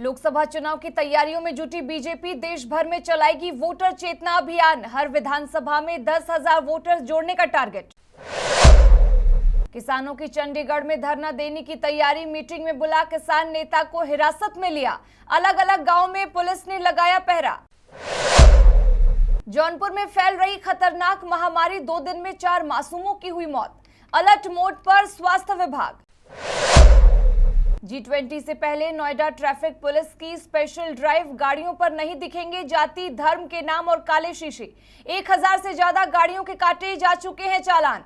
लोकसभा चुनाव की तैयारियों में जुटी बीजेपी देश भर में चलाएगी वोटर चेतना अभियान। हर विधानसभा में 10,000 वोटर्स जोड़ने का टारगेट। किसानों की चंडीगढ़ में धरना देने की तैयारी। मीटिंग में बुला किसान नेता को हिरासत में लिया। अलग अलग गांव में पुलिस ने लगाया पहरा। जौनपुर में फैल रही खतरनाक महामारी, 2 दिन में 4 मासूमों की हुई मौत। अलर्ट मोड पर स्वास्थ्य विभाग। G20 से पहले नोएडा ट्रैफिक पुलिस की स्पेशल ड्राइव। गाड़ियों पर नहीं दिखेंगे जाति धर्म के नाम और काले शीशे। 1000 से ज्यादा गाड़ियों के काटे जा चुके हैं चालान।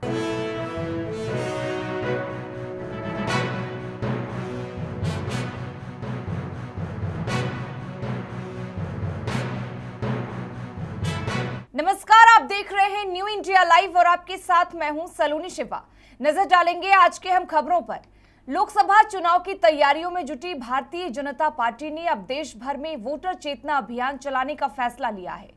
नमस्कार, आप देख रहे हैं न्यू इंडिया लाइव और आपके साथ मैं हूं सलोनी शिवा। नजर डालेंगे आज के हम खबरों पर। लोकसभा चुनाव की तैयारियों में जुटी भारतीय जनता पार्टी ने अब देश भर में वोटर चेतना अभियान चलाने का फैसला लिया है।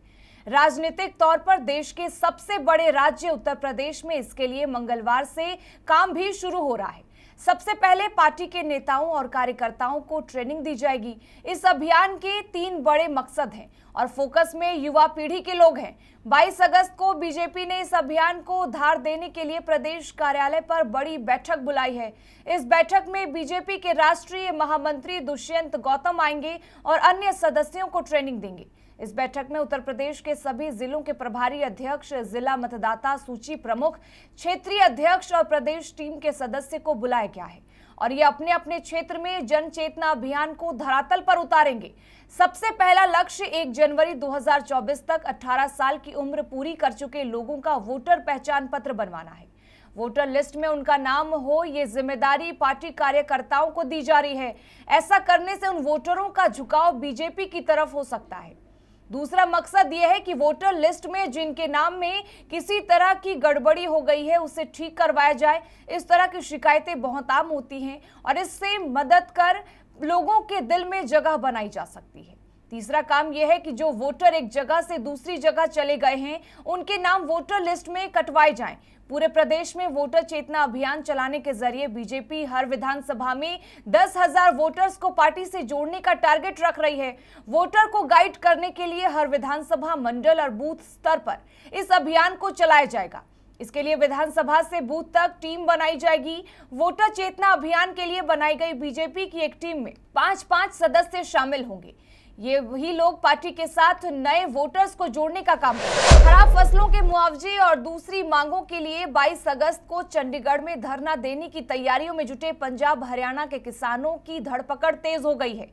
राजनीतिक तौर पर देश के सबसे बड़े राज्य उत्तर प्रदेश में इसके लिए मंगलवार से काम भी शुरू हो रहा है। सबसे पहले पार्टी के नेताओं और कार्यकर्ताओं को ट्रेनिंग दी जाएगी। इस अभियान के 3 बड़े मकसद हैं और फोकस में युवा पीढ़ी के लोग हैं। 22 अगस्त को बीजेपी ने इस अभियान को धार देने के लिए प्रदेश कार्यालय पर बड़ी बैठक बुलाई है। इस बैठक में बीजेपी के राष्ट्रीय महामंत्री दुष्यंत गौतम आएंगे और अन्य सदस्यों को ट्रेनिंग देंगे। इस बैठक में उत्तर प्रदेश के सभी जिलों के प्रभारी अध्यक्ष, जिला मतदाता सूची प्रमुख, क्षेत्रीय अध्यक्ष और प्रदेश टीम के सदस्य को बुलाया गया है और ये अपने अपने क्षेत्र में जन चेतना अभियान को धरातल पर उतारेंगे। सबसे पहला लक्ष्य 1 जनवरी 2024 तक 18 साल की उम्र पूरी कर चुके लोगों का वोटर पहचान पत्र बनवाना है। वोटर लिस्ट में उनका नाम हो, ये जिम्मेदारी पार्टी कार्यकर्ताओं को दी जा रही है। ऐसा करने से उन वोटरों का झुकाव बीजेपी की तरफ हो सकता है। दूसरा मकसद यह है कि वोटर लिस्ट में जिनके नाम में किसी तरह की गड़बड़ी हो गई है उसे ठीक करवाया जाए। इस तरह की शिकायतें बहुत आम होती हैं और इससे मदद कर लोगों के दिल में जगह बनाई जा सकती है। तीसरा काम यह है कि जो वोटर एक जगह से दूसरी जगह चले गए हैं उनके नाम वोटर लिस्ट में कटवाए जाएं। पूरे प्रदेश में वोटर चेतना अभियान चलाने के जरिए बीजेपी हर विधानसभा में 10,000 वोटर्स को पार्टी से जोड़ने का टारगेट रख रही है। वोटर को गाइड करने के लिए हर विधानसभा मंडल और बूथ स्तर पर इस अभियान को चलाया जाएगा। इसके लिए विधानसभा से बूथ तक टीम बनाई जाएगी। वोटर चेतना अभियान के लिए बनाई गई बीजेपी की एक टीम में 5-5 सदस्य शामिल होंगे। ये वही लोग पार्टी के साथ नए वोटर्स को जोड़ने का काम करेंगे। खराब फसलों के मुआवजे और दूसरी मांगों के लिए 22 अगस्त को चंडीगढ़ में धरना देने की तैयारियों में जुटे पंजाब हरियाणा के किसानों की धरपकड़ तेज हो गई है।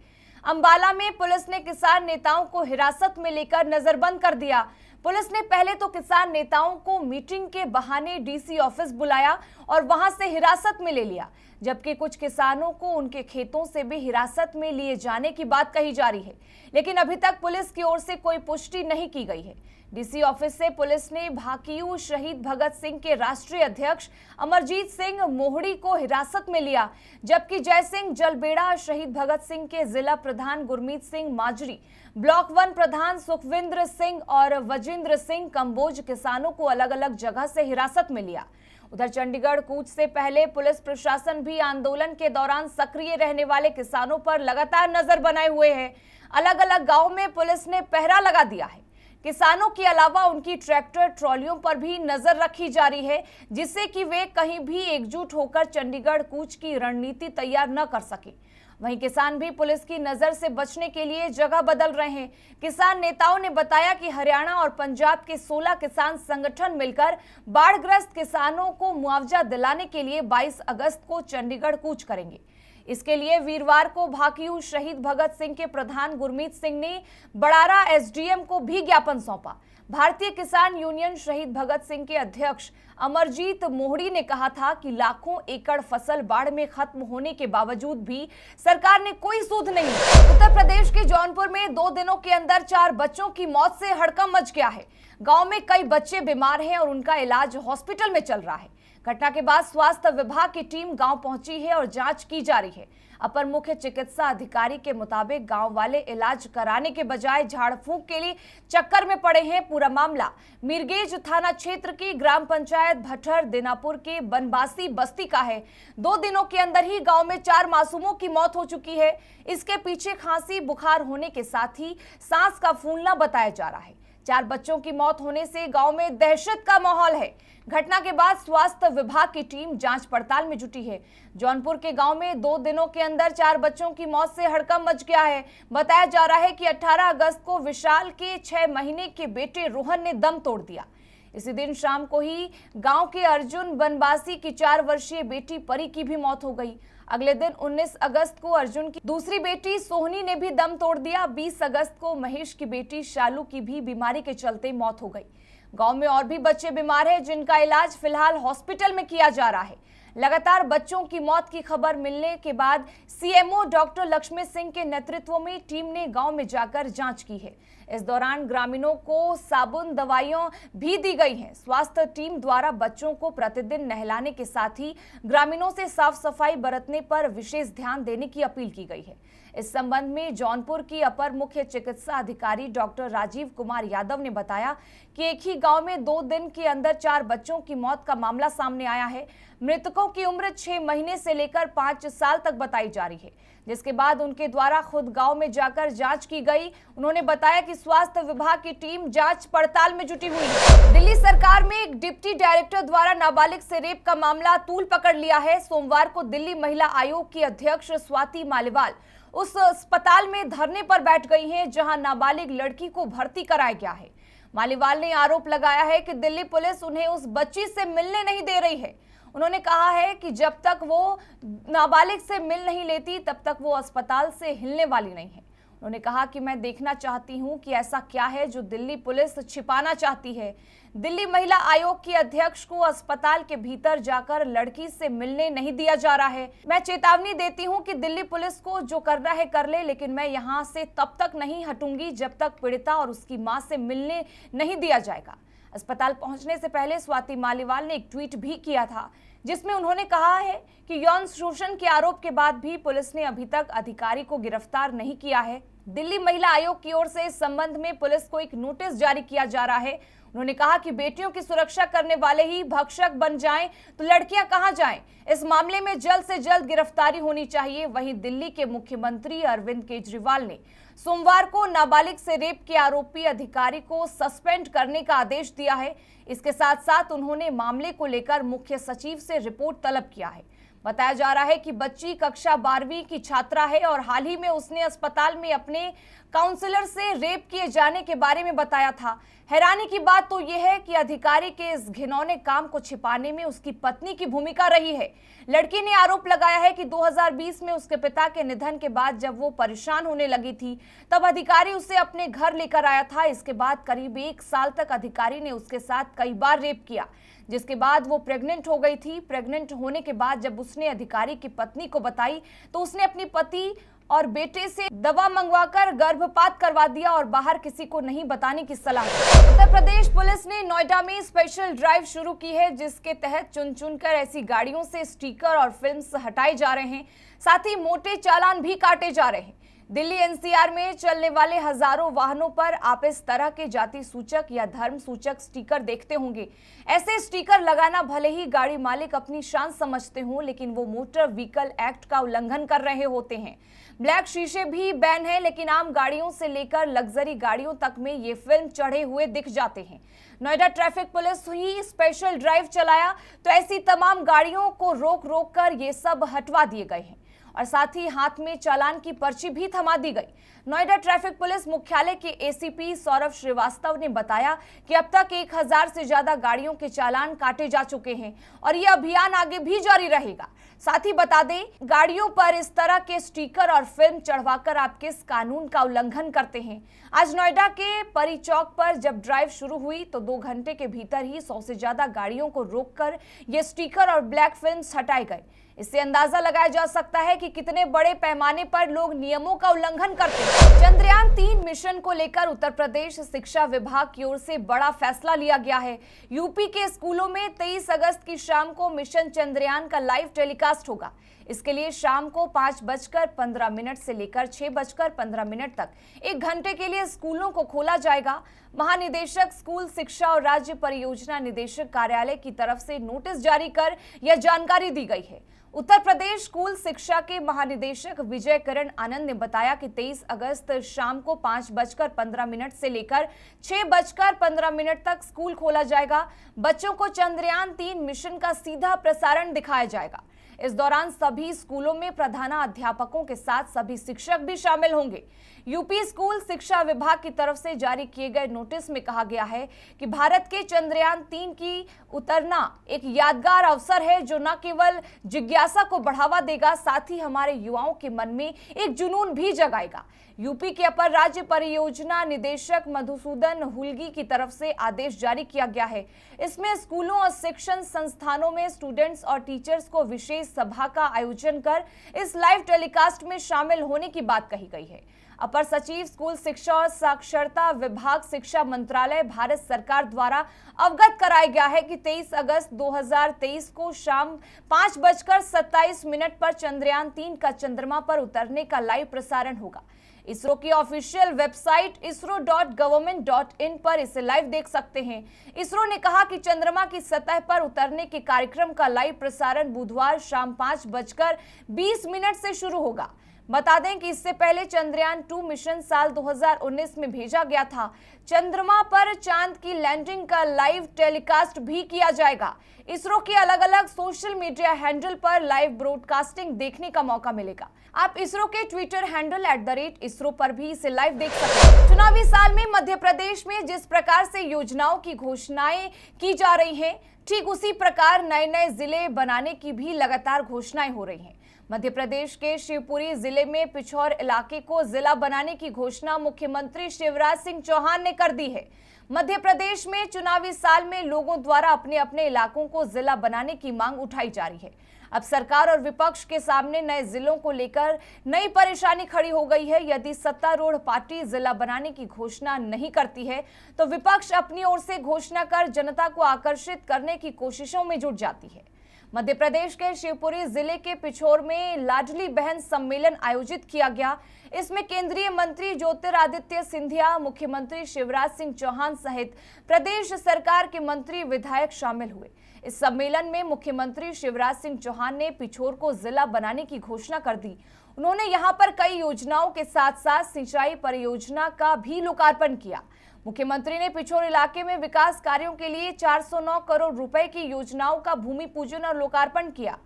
अंबाला में पुलिस ने किसान नेताओं को हिरासत में लेकर नजरबंद कर दिया। पुलिस ने पहले तो किसान नेताओं को मीटिंग के बहाने डीसी ऑफिस बुलाया और वहां से हिरासत में ले लिया, जबकि कुछ किसानों को उनके खेतों से भी हिरासत में लिए जाने की बात कही जा रही है, लेकिन अभी तक पुलिस की ओर से कोई पुष्टि नहीं की गई है। डीसी ऑफिस से पुलिस ने भाकियू शहीद भगत सिंह के राष्ट्रीय अध्यक्ष अमरजीत सिंह मोहड़ी को हिरासत में लिया, जबकि जयसिंह जलबेड़ा शहीद भगत सिंह के जिला प्रधान गुरमीत सिंह माजरी, ब्लॉक 1 प्रधान सुखविंद्र सिंह और वजिंद्र सिंह कंबोज किसानों को अलग अलग जगह से हिरासत में लिया। उधर चंडीगढ़ कूच से पहले पुलिस प्रशासन भी आंदोलन के दौरान सक्रिय रहने वाले किसानों पर लगातार नजर बनाए हुए है। अलग अलग गांव में पुलिस ने पहरा लगा दिया है। किसानों के अलावा उनकी ट्रैक्टर ट्रॉलियों पर भी नजर रखी जा रही है, जिससे कि वे कहीं भी एकजुट होकर चंडीगढ़ कूच की रणनीति तैयार न कर सके। वहीं किसान भी पुलिस की नजर से बचने के लिए जगह बदल रहे हैं। किसान नेताओं ने बताया कि हरियाणा और पंजाब के 16 किसान संगठन मिलकर बाढ़ग्रस्त किसानों को मुआवजा दिलाने के लिए 22 अगस्त को चंडीगढ़ कूच करेंगे। इसके लिए वीरवार को भाकियू शहीद भगत सिंह के प्रधान गुरमीत सिंह ने बड़ारा एसडीएम को भी ज्ञापन सौंपा। भारतीय किसान यूनियन शहीद भगत सिंह के अध्यक्ष अमरजीत मोहड़ी ने कहा था कि लाखों एकड़ फसल बाढ़ में खत्म होने के बावजूद भी सरकार ने कोई सूध नहीं। उत्तर प्रदेश के जौनपुर में 2 दिनों के अंदर 4 बच्चों की मौत से हड़कंप मच गया है। गांव में कई बच्चे बीमार हैं और उनका इलाज हॉस्पिटल में चल रहा है। घटना के बाद स्वास्थ्य विभाग की टीम गांव पहुंची है और जांच की जा रही है। अपर मुख्य चिकित्सा अधिकारी के मुताबिक गांव वाले इलाज कराने के बजाय झाड़ फूंक के लिए चक्कर में पड़े हैं। पूरा मामला मीरगेज थाना क्षेत्र की ग्राम पंचायत भट्टर दिनापुर के बनबासी बस्ती का है। 2 दिनों के अंदर ही गांव में 4 मासूमों की मौत हो चुकी है। इसके पीछे खांसी बुखार होने के साथ ही सांस का फूलना बताया जा रहा है। 4 बच्चों की मौत होने से गांव में दहशत का माहौल है। घटना के बाद स्वास्थ्य विभाग की टीम जांच पड़ताल में जुटी है। जौनपुर के गांव में 2 दिनों के अंदर 4 बच्चों की मौत से हड़कंप मच गया है। बताया जा रहा है कि 18 अगस्त को विशाल के 6 महीने के बेटे रोहन ने दम तोड़ दिया। इसी दिन शाम को ही गांव के अर्जुन बनबासी की 4 वर्षीय बेटी परी की भी मौत हो गई। अगले दिन 19 अगस्त को अर्जुन की दूसरी बेटी सोहनी ने भी दम तोड़ दिया। 20 अगस्त को महेश की बेटी शालू की भी बीमारी के चलते मौत हो गई। गांव में और भी बच्चे बीमार हैं, जिनका इलाज फिलहाल हॉस्पिटल में किया जा रहा है। लगातार बच्चों की मौत की खबर मिलने के बाद सीएमओ डॉक्टर लक्ष्मी सिंह के नेतृत्व में टीम ने गांव में जाकर जांच की है। इस दौरान ग्रामीणों को साबुन दवाइयां भी दी गई हैं। स्वास्थ्य टीम द्वारा बच्चों को प्रतिदिन नहलाने के साथ ही ग्रामीणों से साफ सफाई बरतने पर विशेष ध्यान देने की अपील की गई है। इस संबंध में जौनपुर की अपर मुख्य चिकित्सा अधिकारी डॉक्टर राजीव कुमार यादव ने बताया कि एक ही गांव में 2 दिन के अंदर 4 बच्चों की मौत का मामला सामने आया है। मृतकों की उम्र 6 महीने से लेकर 5 साल तक बताई जा रही है, जिसके बाद उनके द्वारा खुद गांव में जाकर जांच की गई। उन्होंने बताया कि स्वास्थ्य विभाग की टीम जांच पड़ताल में जुटी हुई है। दिल्ली सरकार में एक डिप्टी डायरेक्टर द्वारा नाबालिग से रेप का मामला तूल पकड़ लिया है। सोमवार को दिल्ली महिला आयोग की अध्यक्ष स्वाति मालीवाल उस अस्पताल में धरने पर बैठ गई हैं जहां नाबालिग लड़की को भर्ती कराया गया है। मालीवाल ने आरोप लगाया है कि दिल्ली पुलिस उन्हें उस बच्ची से मिलने नहीं दे रही है। उन्होंने कहा है कि जब तक वो नाबालिग से मिल नहीं लेती तब तक वो अस्पताल से हिलने वाली नहीं है। उन्होंने कहा कि मैं देखना चाहती हूं कि ऐसा क्या है जो दिल्ली पुलिस छिपाना चाहती है। दिल्ली महिला आयोग की अध्यक्ष को अस्पताल के भीतर जाकर लड़की से मिलने नहीं दिया जा रहा है। मैं चेतावनी देती हूं कि दिल्ली पुलिस को जो करना है कर ले, लेकिन मैं यहां से तब तक नहीं हटूंगी जब तक पीड़िता और उसकी मां से मिलने नहीं दिया जाएगा। अस्पताल पहुंचने से पहले स्वाति मालीवाल ने एक ट्वीट भी किया था, जिसमें उन्होंने कहा है कि यौन शोषण के आरोप के बाद भी पुलिस ने अभी तक अधिकारी को गिरफ्तार नहीं किया है। दिल्ली महिला आयोग की ओर से इस संबंध में पुलिस को एक नोटिस जारी किया जा रहा है। उन्होंने कहा कि बेटियों की सुरक्षा करने वाले ही भक्षक बन जाएं तो लड़कियां कहां जाएं। इस मामले में जल्द से जल्द गिरफ्तारी होनी चाहिए। वहीं दिल्ली के मुख्यमंत्री अरविंद केजरीवाल ने सोमवार को नाबालिग से रेप के आरोपी अधिकारी को सस्पेंड करने का आदेश दिया है। इसके साथ साथ उन्होंने मामले को लेकर मुख्य सचिव से रिपोर्ट तलब किया है। बताया जा रहा है कि बच्ची कक्षा 12वीं की छात्रा है और हाल ही में उसने अस्पताल में अपने काउंसलर से रेप किए जाने के बारे में बताया था। हैरानी की बात तो यह है कि अधिकारी के इस घिनौने काम को छिपाने में उसकी पत्नी की भूमिका रही है। लड़की ने आरोप लगाया है कि 2020 में उसके पिता के निधन के बाद जब वो परेशान होने लगी थी तब अधिकारी उसे अपने घर लेकर आया था। इसके बाद करीब 1 साल तक अधिकारी ने उसके साथ कई बार रेप किया, जिसके बाद वो प्रेग्नेंट हो गई थी। प्रेग्नेंट होने के बाद जब उसने अधिकारी की पत्नी को बताई तो उसने अपनी पति और बेटे से दवा मंगवाकर गर्भपात करवा दिया और बाहर किसी को नहीं बताने की सलाह दी। उत्तर प्रदेश पुलिस ने नोएडा में स्पेशल ड्राइव शुरू की है, जिसके तहत चुन चुनकर ऐसी गाड़ियों से स्टिकर और फिल्म्स हटाए जा रहे हैं, साथ ही मोटे चालान भी काटे जा रहे हैं। दिल्ली एनसीआर में चलने वाले हजारों वाहनों पर आप इस तरह के जाति सूचक या धर्म सूचक स्टिकर देखते होंगे। ऐसे स्टिकर लगाना भले ही गाड़ी मालिक अपनी शान समझते हों, लेकिन वो मोटर व्हीकल एक्ट का उल्लंघन कर रहे होते हैं। ब्लैक शीशे भी बैन है, लेकिन आम गाड़ियों से लेकर लग्जरी गाड़ियों तक में ये फिल्म चढ़े हुए दिख जाते हैं। नोएडा ट्रैफिक पुलिस ही स्पेशल ड्राइव चलाया तो ऐसी तमाम गाड़ियों को रोक रोक कर ये सब हटवा दिए गए हैं और साथ ही हाथ में चालान की पर्ची भी थमा दी गई। नोएडा ट्रैफिक पुलिस मुख्यालय के एसीपी सौरभ श्रीवास्तव ने बताया कि अब तक 1000 से ज्यादा गाड़ियों के चालान काटे जा चुके हैं और ये अभियान आगे भी जारी रहेगा। साथ ही बता दें, गाड़ियों पर इस तरह के स्टिकर और फिल्म चढ़वाकर आप किस कानून का उल्लंघन करते हैं। आज नोएडा के परी चौक पर जब ड्राइव शुरू हुई तो 2 घंटे के भीतर ही 100 से ज्यादा गाड़ियों को रोककर ये स्टिकर और ब्लैक फिल्म्स हटाए गए। इससे अंदाजा लगाया जा सकता है कि कितने बड़े पैमाने पर लोग नियमों का उल्लंघन करते हैं। चंद्रयान-3 मिशन को लेकर उत्तर प्रदेश शिक्षा विभाग की ओर से बड़ा फैसला लिया गया है। यूपी के स्कूलों में 23 अगस्त की शाम को मिशन चंद्रयान का लाइव टेलीकास्ट होगा। इसके लिए शाम को 5:15 से लेकर 6:15 तक 1 घंटे के लिए स्कूलों को खोला जाएगा। महानिदेशक स्कूल शिक्षा और राज्य परियोजना निदेशक कार्यालय की तरफ से नोटिस जारी कर यह जानकारी दी गई है। उत्तर प्रदेश स्कूल शिक्षा के महानिदेशक विजय करण आनंद ने बताया कि 23 अगस्त शाम को 5:15 से लेकर 6:15 तक स्कूल खोला जाएगा। बच्चों को चंद्रयान-3 मिशन का सीधा प्रसारण दिखाया जाएगा। इस दौरान सभी स्कूलों में प्रधानाध्यापकों के साथ सभी शिक्षक भी शामिल होंगे। यूपी स्कूल शिक्षा विभाग की तरफ से जारी किए गए नोटिस में कहा गया है कि भारत के चंद्रयान-3 की उतरना एक यादगार अवसर है जो न केवल जिज्ञासा को बढ़ावा देगा, साथ ही हमारे युवाओं के मन में एक जुनून भी जगाएगा। यूपी के अपर राज्य परियोजना निदेशक मधुसूदन हुलगी की तरफ से आदेश जारी किया गया है। इसमें स्कूलों और शिक्षण संस्थानों में स्टूडेंट्स और टीचर्स को विशेष सभा का आयोजन कर इस लाइव टेलीकास्ट में शामिल होने की बात कही गई है। अपर सचिव स्कूल शिक्षा और साक्षरता विभाग शिक्षा मंत्रालय भारत सरकार द्वारा अवगत कराया गया है कि 23 अगस्त 2023 को शाम 5:27 पर चंद्रयान-3 का चंद्रमा पर उतरने का लाइव प्रसारण होगा। इसरो की ऑफिशियल वेबसाइट isro.government.in पर इसे लाइव देख सकते हैं। इसरो ने कहा कि चंद्रमा की सतह पर उतरने के कार्यक्रम का लाइव प्रसारण बुधवार शाम 5:20 से शुरू होगा। बता दें कि इससे पहले चंद्रयान-2 मिशन साल 2019 में भेजा गया था। चंद्रमा पर चांद की लैंडिंग का लाइव टेलीकास्ट भी किया जाएगा। इसरो के अलग अलग सोशल मीडिया हैंडल पर लाइव ब्रॉडकास्टिंग देखने का मौका मिलेगा। आप इसरो के ट्विटर हैंडल @isro पर भी इसे लाइव देख सकते हैं। चुनावी साल में मध्य प्रदेश में जिस प्रकार से योजनाओं की घोषणाएं की जा रही हैं, ठीक उसी प्रकार नए नए जिले बनाने की भी लगातार घोषणाएं हो रही हैं। मध्य प्रदेश के शिवपुरी जिले में पिछौर इलाके को जिला बनाने की घोषणा मुख्यमंत्री शिवराज सिंह चौहान ने कर दी है। मध्य प्रदेश में चुनावी साल में लोगों द्वारा अपने अपने इलाकों को जिला बनाने की मांग उठाई जा रही है। अब सरकार और विपक्ष के सामने नए जिलों को लेकर नई परेशानी खड़ी हो गई है। यदि सत्तारूढ़ पार्टी जिला बनाने की घोषणा नहीं करती है तो विपक्ष अपनी ओर से घोषणा कर जनता को आकर्षित करने की कोशिशों में जुट जाती है। मध्य प्रदेश के शिवपुरी जिले के पिछोर में लाडली बहन सम्मेलन आयोजित किया गया। इसमें केंद्रीय मंत्री ज्योतिरादित्य सिंधिया, मुख्यमंत्री शिवराज सिंह चौहान सहित प्रदेश सरकार के मंत्री विधायक शामिल हुए। इस सम्मेलन में मुख्यमंत्री शिवराज सिंह चौहान ने पिछोर को जिला बनाने की घोषणा कर दी। उन्होंने यहां पर कई योजनाओं के साथ साथ सिंचाई परियोजना का भी लोकार्पण किया। मुख्यमंत्री ने पिछोर इलाके में विकास कार्यों के लिए 409 करोड़ रुपए की योजनाओं का भूमि पूजन और लोकार्पण किया।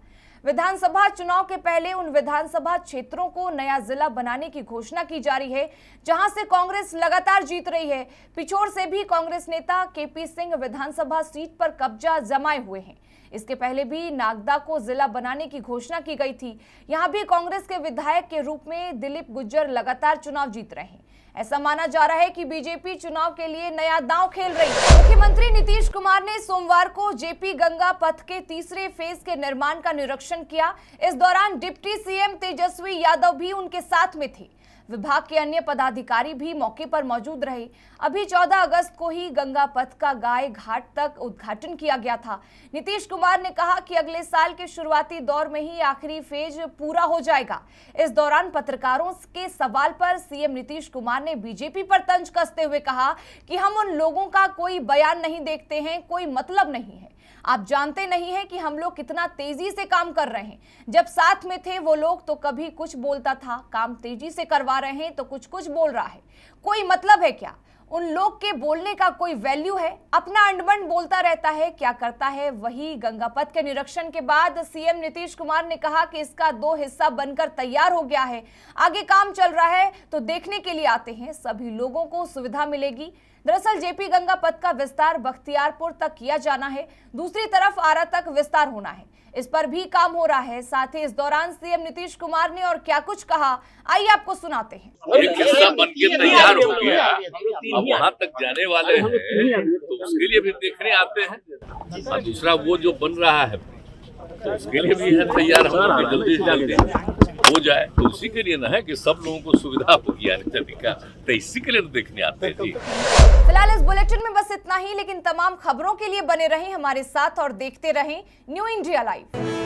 विधानसभा चुनाव के पहले उन विधानसभा क्षेत्रों को नया जिला बनाने की घोषणा की जा रही है जहां से कांग्रेस लगातार जीत रही है। पिछोर से भी कांग्रेस नेता केपी सिंह विधानसभा सीट पर कब्जा जमाए हुए हैं। इसके पहले भी नागदा को जिला बनाने की घोषणा की गई थी। यहां भी कांग्रेस के विधायक के रूप में दिलीप गुज्जर लगातार चुनाव जीत रहे हैं। ऐसा माना जा रहा है कि बीजेपी चुनाव के लिए नया दांव खेल रही है। मुख्यमंत्री नीतीश कुमार ने सोमवार को जेपी गंगा पथ के तीसरे फेज के निर्माण का निरीक्षण किया। इस दौरान डिप्टी सीएम तेजस्वी यादव भी उनके साथ में थे। विभाग के अन्य पदाधिकारी भी मौके पर मौजूद रहे। अभी 14 अगस्त को ही गंगा पथ का गाय घाट तक उद्घाटन किया गया था। नीतीश कुमार ने कहा कि अगले साल के शुरुआती दौर में ही आखिरी फेज पूरा हो जाएगा। इस दौरान पत्रकारों के सवाल पर सीएम नीतीश कुमार ने बीजेपी पर तंज कसते हुए कहा कि हम उन लोगों का कोई बयान नहीं देखते हैं, कोई मतलब नहीं है। आप जानते नहीं हैं कि हम लोग कितना तेजी से काम कर रहे हैं। जब साथ में थे वो लोग तो कभी कुछ बोलता था, काम तेजी से करवा रहे हैं तो कुछ बोल रहा है। कोई मतलब है क्या? उन लोग के बोलने का कोई वैल्यू है? अपना अंडमंड बोलता रहता है, क्या करता है वही। गंगा पथ के निरीक्षण के बाद सीएम नीतीश कुमार ने कहा कि इसका 2 हिस्सा बनकर तैयार हो गया है, आगे काम चल रहा है तो देखने के लिए आते हैं, सभी लोगों को सुविधा मिलेगी। दरअसल जेपी गंगा पथ का विस्तार बख्तियारपुर तक किया जाना है, दूसरी तरफ आरा तक विस्तार होना है, इस पर भी काम हो रहा है। साथ ही इस दौरान सीएम नीतीश कुमार ने और क्या कुछ कहा, आइए आपको सुनाते हैं। एक हिस्सा बन के तैयार हो गया, अब वहाँ तक जाने वाले हैं तो उसके लिए भी देखने आते हैं। और दूसरा वो जो बन रहा है तो उसके लिए भी है तैयार हम लोग जल्दी से जल्दी हो जाए, तो उसी के लिए ना है कि सब लोगों को सुविधा होगी आने जाने का, तो इसी के लिए तो देखने आते हैं जी। फिलहाल इस बुलेटिन में बस इतना ही, लेकिन तमाम खबरों के लिए बने रहें हमारे साथ और देखते रहें न्यू इंडिया लाइव।